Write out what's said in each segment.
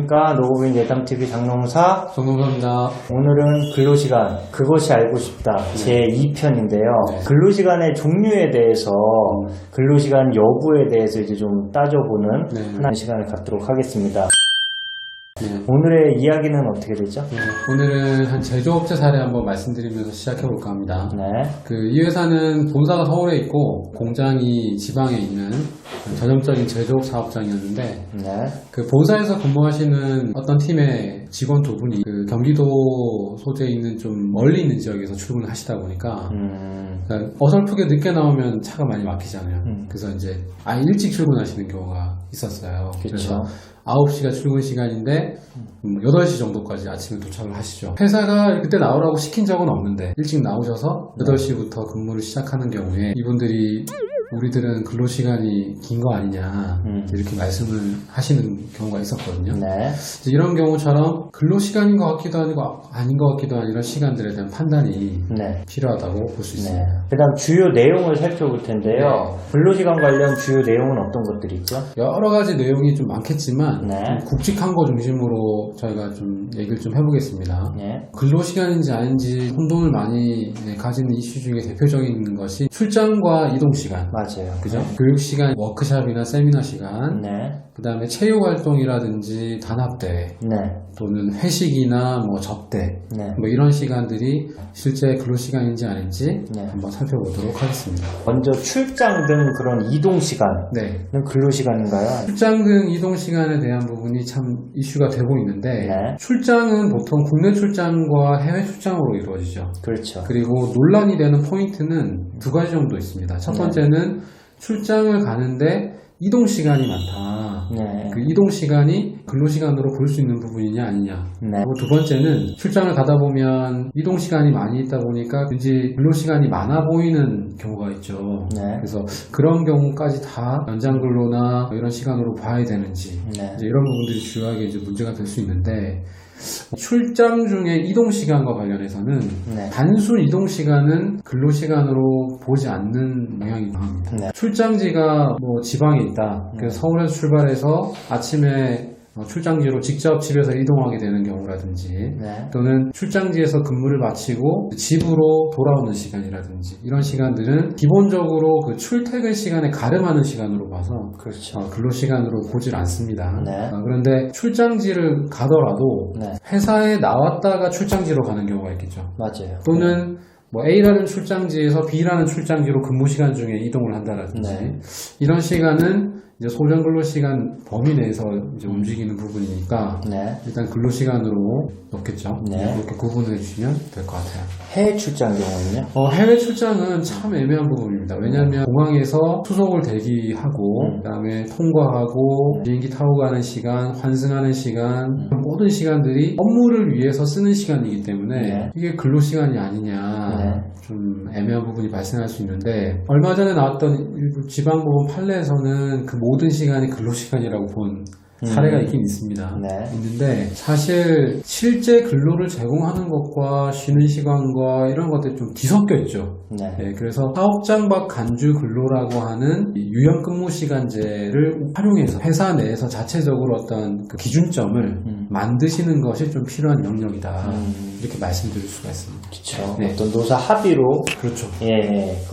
안녕하십니까. 노고빈 예담TV 장롱사 정동서입니다. 오늘은 근로시간 그것이 알고 싶다 제2편인데요. 근로시간의 종류에 대해서 근로시간 여부에 대해서 이제 좀 따져보는 하나의 시간을 갖도록 하겠습니다. 오늘의 이야기는 어떻게 되죠? 오늘은 한 제조업체 사례 한번 말씀드리면서 시작해볼까 합니다. 이 회사는 본사가 서울에 있고 공장이 지방에 있는 전형적인 제조업 사업장이었는데 그 본사에서 근무하시는 어떤 팀의 직원 두 분이 그 경기도 소재에 있는 좀 멀리 있는 지역에서 출근을 하시다 보니까 그러니까 어설프게 늦게 나오면 차가 많이 막히잖아요. 그래서 이제 아예 일찍 출근하시는 경우가 있었어요. 그래서 9시가 출근 시간인데 8시 정도까지 아침에 도착을 하시죠. 회사가 그때 나오라고 시킨 적은 없는데 일찍 나오셔서 8시부터 근무를 시작하는 경우에 이분들이 우리들은 근로시간이 긴 거 아니냐 이렇게 말씀을 하시는 경우가 있었거든요. 이런 경우처럼 근로시간인 것 같기도 아니고 아닌 것 같기도 한 이런 시간들에 대한 판단이 필요하다고 볼 수 있습니다. 그 다음 주요 내용을 살펴볼 텐데요. 근로시간 관련 주요 내용은 어떤 것들이 있죠? 여러 가지 내용이 좀 많겠지만 좀 굵직한 거 중심으로 저희가 좀 얘기를 좀 해보겠습니다. 근로시간인지 아닌지 혼동을 많이 가지는 이슈 중에 대표적인 것이 출장과 이동시간. 맞아요. 그죠? 교육시간, 워크샵이나 세미나 시간, 그 다음에 체육활동이라든지 단합대회, 또는 회식이나 뭐 접대, 뭐 이런 시간들이 실제 근로시간인지 아닌지 한번 살펴보도록 하겠습니다. 먼저 출장 등 그런 이동시간은 근로시간인가요? 출장 등 이동시간에 대한 부분이 참 이슈가 되고 있는데 출장은 보통 국내 출장과 해외 출장으로 이루어지죠. 그렇죠. 그리고 논란이 되는 포인트는 두 가지 정도 있습니다. 첫 번째는 출장을 가는데 이동시간이 많다. 그 이동시간이 근로시간으로 볼 수 있는 부분이냐 아니냐. 그리고 두 번째는 출장을 가다 보면 이동시간이 많이 있다 보니까 왠지 근로시간이 많아 보이는 경우가 있죠. 그래서 그런 경우까지 다 연장근로나 이런 시간으로 봐야 되는지 이제 이런 부분들이 주요하게 이제 문제가 될 수 있는데 출장 중에 이동시간과 관련해서는 단순 이동시간은 근로시간으로 보지 않는 경향이 강합니다. 출장지가 뭐 지방에 있다. 그래서 서울에서 출발해서 아침에 출장지로 직접 집에서 이동하게 되는 경우라든지 또는 출장지에서 근무를 마치고 집으로 돌아오는 시간이라든지 이런 시간들은 기본적으로 그 출퇴근 시간에 가름하는 시간으로 봐서 근로시간으로 보질 않습니다. 그런데 출장지를 가더라도 회사에 나왔다가 출장지로 가는 경우가 있겠죠. 맞아요. 또는 뭐 A라는 출장지에서 B라는 출장지로 근무 시간 중에 이동을 한다라든지 이런 시간은 이제 소정 근로시간 범위 내에서 이제 움직이는 부분이니까 일단 근로시간으로 넣겠죠. 이렇게 구분해 주시면 될 것 같아요. 해외 출장 경우는요? 해외 출장은 참 애매한 부분입니다. 왜냐하면 공항에서 수속을 대기하고 그다음에 통과하고 비행기 타고 가는 시간, 환승하는 시간 모든 시간들이 업무를 위해서 쓰는 시간이기 때문에 이게 근로시간이 아니냐 좀 애매한 부분이 발생할 수 있는데 얼마 전에 나왔던 일부 지방법원 판례에서는 그 모든 시간이 근로시간이라고 본 사례가 있긴 있습니다. 있는데 사실 실제 근로를 제공하는 것과 쉬는 시간과 이런 것들이 좀 뒤섞여 있죠. 그래서 사업장 밖 간주 근로라고 하는 유연 근무 시간제를 활용해서 회사 내에서 자체적으로 어떤 그 기준점을 만드시는 것이 좀 필요한 영역이다. 이렇게 말씀드릴 수가 있습니다. 그렇죠. 어떤 노사 합의로 그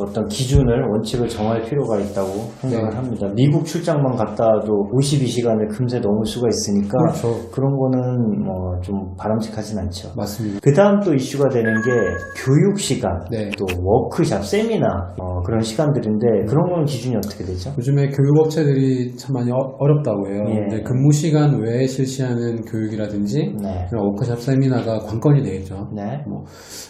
어떤 기준을 원칙을 정할 필요가 있다고 생각을 합니다. 미국 출장만 갔다 와도 52시간을 금세 넘을 수가 있으니까 그런 거는 뭐 좀 바람직하진 않죠. 맞습니다. 그 다음 또 이슈가 되는 게 교육 시간, 또 워크샵, 세미나 그런 시간들인데 그런 거는 기준이 어떻게 되죠? 요즘에 교육업체들이 참 많이 어렵다고 해요. 근데 근무 시간 외에 실시하는 교육이라든지 그런 워크샵, 세미나가 관건이 되겠죠. 뭐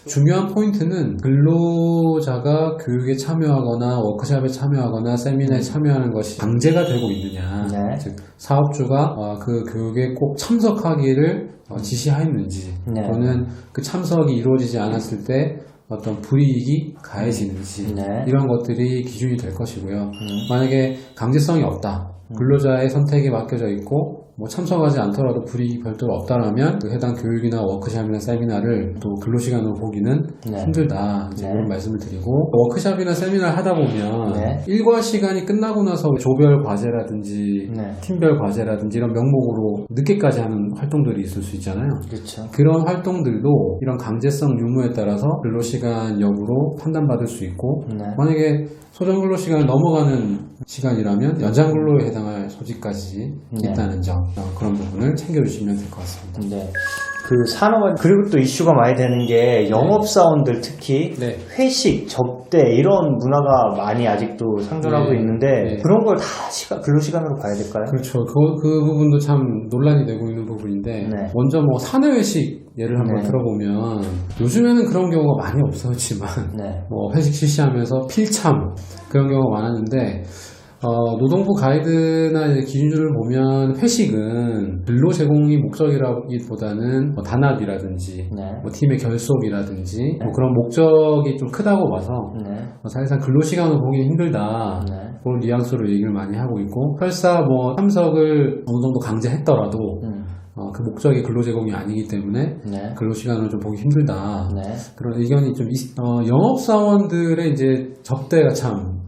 중요한 포인트는 근로자가 교육에 참여하거나 워크샵에 참여하거나 세미나에 참여하는 것이 강제가 되고 있느냐. 즉 사업주가 그 교육에 꼭 참석하기를 지시하였는지 또는 그 참석이 이루어지지 않았을 때 어떤 불이익이 가해지는지 이런 것들이 기준이 될 것이고요. 만약에 강제성이 없다. 근로자의 선택에 맡겨져 있고 뭐 참석하지 않더라도 불이익이 별도로 없다라면 그 해당 교육이나 워크샵이나 세미나를 또 근로시간으로 보기는 힘들다 그런 말씀을 드리고, 워크샵이나 세미나를 하다 보면 일과 시간이 끝나고 나서 조별 과제라든지 팀별 과제라든지 이런 명목으로 늦게까지 하는 활동들이 있을 수 있잖아요. 그렇죠. 그런 활동들도 이런 강제성 유무에 따라서 근로시간 여부로 판단받을 수 있고, 만약에 소정근로시간을 넘어가는 시간이라면 연장근로에 해당할 소지까지 있다는 점, 그런 부분을 챙겨주시면 될 것 같습니다. 네. 그 산업은, 그리고 또 이슈가 많이 되는 게 영업사원들 특히 회식, 접대 이런 문화가 많이 아직도 상존하고 있는데 그런 걸 다 근로시간으로 봐야 될까요? 그렇죠. 그 부분도 참 논란이 되고 있는 부분인데, 먼저 뭐 사내회식 예를 한번 들어보면 요즘에는 그런 경우가 많이 없었지만 뭐 회식 실시하면서 필참 그런 경우가 많았는데, 노동부 가이드나 기준들을 보면 회식은 근로 제공이 목적이라기보다는 뭐 단합이라든지 뭐 팀의 결속이라든지 뭐 그런 목적이 좀 크다고 봐서 사실상 근로시간을 보기 힘들다 그런 뉘앙스로 얘기를 많이 하고 있고, 설사 뭐 참석을 어느 정도 강제했더라도 그 목적이 근로 제공이 아니기 때문에 근로시간을 좀 보기 힘들다 그런 의견이 좀 영업사원들의 이제 접대가 참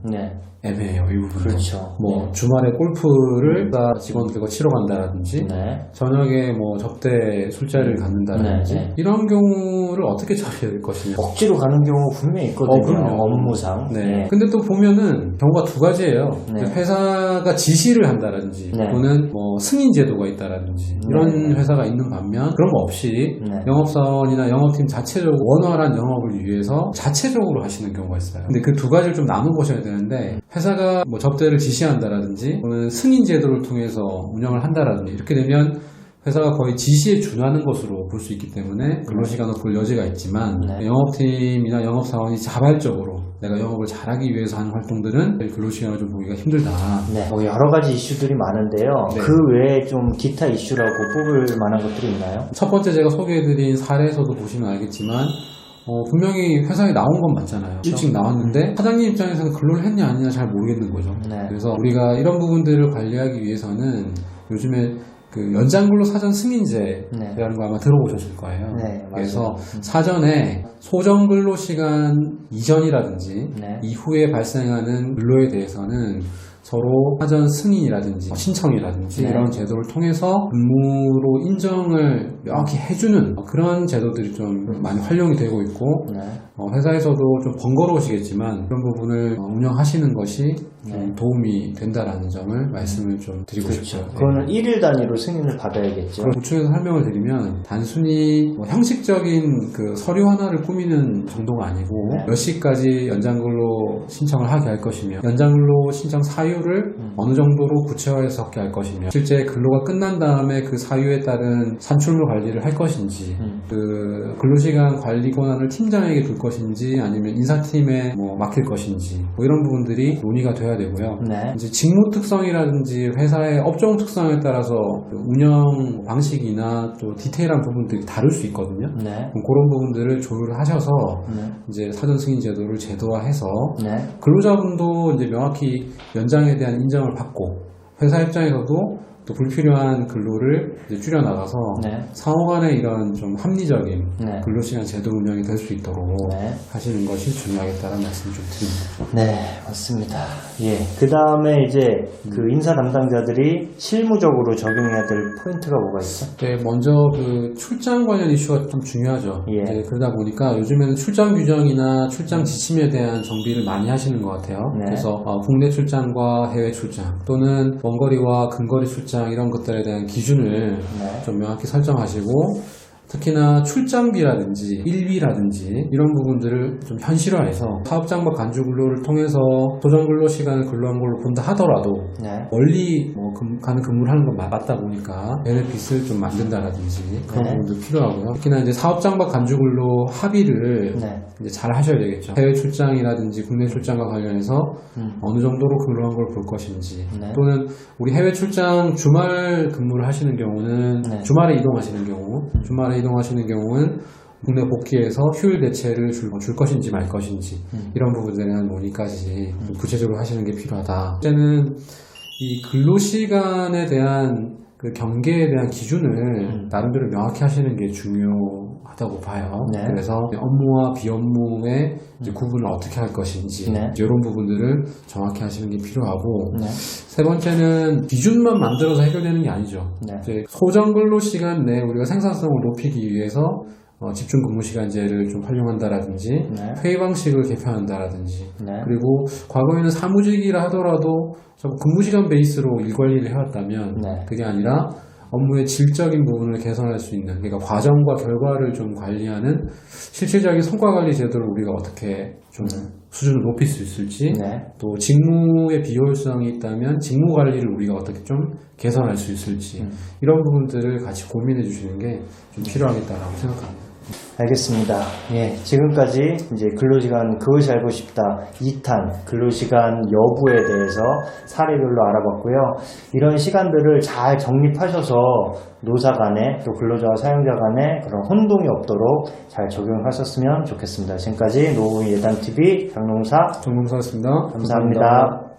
애매해요, 이 부분도. 그렇죠. 뭐 주말에 골프를 직원들과 치러 간다라든지 저녁에 뭐 접대 술자리를 갖는다라든지 이런 경우를 어떻게 처리해야 될 것이냐. 억지로 가는 경우 분명히 있거든요. 업무상. 근데 또 보면은 경우가 두 가지예요. 회사가 지시를 한다라든지 또는 뭐 승인 제도가 있다라든지 이런 회사가 있는 반면, 그런 거 없이 영업사원이나 영업팀 자체적으로 원활한 영업을 위해서 자체적으로 하시는 경우가 있어요. 근데 그 두 가지를 좀 나눠 보셔야 되는데, 회사가 뭐 접대를 지시한다라든지 또는 승인 제도를 통해서 운영을 한다라든지 이렇게 되면 회사가 거의 지시에 준하는 것으로 볼 수 있기 때문에 근로시간을 볼 여지가 있지만, 영업팀이나 영업사원이 자발적으로 내가 영업을 잘하기 위해서 하는 활동들은 근로시간을 좀 보기가 힘들다. 뭐 여러 가지 이슈들이 많은데요. 그 외에 좀 기타 이슈라고 뽑을 만한 것들이 있나요? 첫 번째 제가 소개해드린 사례에서도 보시면 알겠지만, 분명히 회사에 나온 건 맞잖아요. 일찍 나왔는데 사장님 입장에서는 근로를 했냐 아니냐 잘 모르겠는 거죠. 그래서 우리가 이런 부분들을 관리하기 위해서는 요즘에 그 연장근로 사전 승인제라는 거 아마 들어보셨을 거예요. 그래서 사전에 소정근로 시간 이전이라든지 이후에 발생하는 근로에 대해서는 서로 사전 승인이라든지 신청이라든지 이런 제도를 통해서 근무로 인정을 명확히 해주는 그런 제도들이 좀 많이 활용이 되고 있고, 회사에서도 좀 번거로우시겠지만 그런 부분을 운영하시는 것이 좀 도움이 된다라는 점을 말씀을 좀 드리고 싶어요. 그거는 1일 단위로 승인을 받아야겠죠. 보충해서 설명을 드리면, 단순히 뭐 형식적인 그 서류 하나를 꾸미는 정도가 아니고 몇 시까지 연장근로 신청을 하게 할 것이며, 연장근로 신청 사유를 어느 정도로 구체화해서 적게 할 것이며, 실제 근로가 끝난 다음에 그 사유에 따른 산출물 관리를 할 것인지, 그 근로시간 관리 권한을 팀장에게 둘 것인지 아니면 인사팀에 뭐 맡길 것인지, 뭐 이런 부분들이 논의가 돼야 되고요. 이제 직무 특성이라든지 회사의 업종 특성에 따라서 운영 방식이나 또 디테일한 부분들이 다를 수 있거든요. 그런 부분들을 조율을 하셔서 이제 사전 승인 제도를 제도화해서 근로자분도 이제 명확히 연장에 대한 인정을 받고, 회사 입장에서도 또 불필요한 근로를 이제 줄여나가서 상호 간의 이런 좀 합리적인 근로시간 제도 운영이 될 수 있도록 하시는 것이 중요하겠다는 말씀을 좀 드립니다. 네, 맞습니다. 그 다음에 이제 그 인사 담당자들이 실무적으로 적용해야 될 포인트가 뭐가 있죠? 먼저 그 출장 관련 이슈가 좀 중요하죠. 이제 그러다 보니까 요즘에는 출장 규정이나 출장 지침에 대한 정비를 많이 하시는 것 같아요. 그래서 국내 출장과 해외 출장 또는 먼거리와 근거리 출장 이런 것들에 대한 기준을 좀 명확히 설정하시고, 특히나 출장비라든지 일비라든지 이런 부분들을 좀 현실화해서 사업장과 간주근로를 통해서 소정근로 시간을 근로한 걸로 본다 하더라도 멀리 뭐 가는 근무를 하는 건 맞다 보니까 베네핏을 좀 만든다라든지 그런 부분도 필요하고요. 특히나 이제 사업장과 간주근로 합의를 이제 잘 하셔야 되겠죠. 해외 출장이라든지 국내 출장과 관련해서 어느 정도로 근로한 걸 볼 것인지, 또는 우리 해외 출장 주말 근무를 하시는 경우는 주말에 이동하시는 경우는 국내 복귀해서 휴일 대체를 줄 것인지 말 것인지 이런 부분들에 대한 논의까지 구체적으로 하시는 게 필요하다. 이제는 이 근로시간에 대한 그 경계에 대한 기준을 나름대로 명확히 하시는 게 중요하다고 봐요. 네. 그래서 업무와 비업무의 이제 구분을 어떻게 할 것인지 네. 이런 부분들을 정확히 하시는 게 필요하고 네. 세 번째는 기준만 만들어서 해결되는 게 아니죠. 네. 이제 소정 근로 시간 내에 우리가 생산성을 높이기 위해서 집중 근무 시간제를 좀 활용한다라든지 네. 회의 방식을 개편한다라든지 네. 그리고 과거에는 사무직이라 하더라도 근무 시간 베이스로 일 관리를 해왔다면 네. 그게 아니라 업무의 질적인 부분을 개선할 수 있는 그러니까 과정과 결과를 좀 관리하는 실질적인 성과 관리 제도를 우리가 어떻게 좀 수준을 높일 수 있을지 네. 또 직무의 비효율성이 있다면 직무 관리를 우리가 어떻게 좀 개선할 수 있을지 이런 부분들을 같이 고민해 주시는 게 좀 필요하겠다라고 생각합니다. 알겠습니다. 예, 지금까지 이제 근로시간 그것이 알고 싶다 2탄 근로시간 여부에 대해서 사례별로 알아봤고요. 이런 시간들을 잘 정립하셔서 노사 간에 또 근로자와 사용자 간에 그런 혼동이 없도록 잘 적용하셨으면 좋겠습니다. 지금까지 노무이 예단TV 강농사 정봉사였습니다. 감사합니다.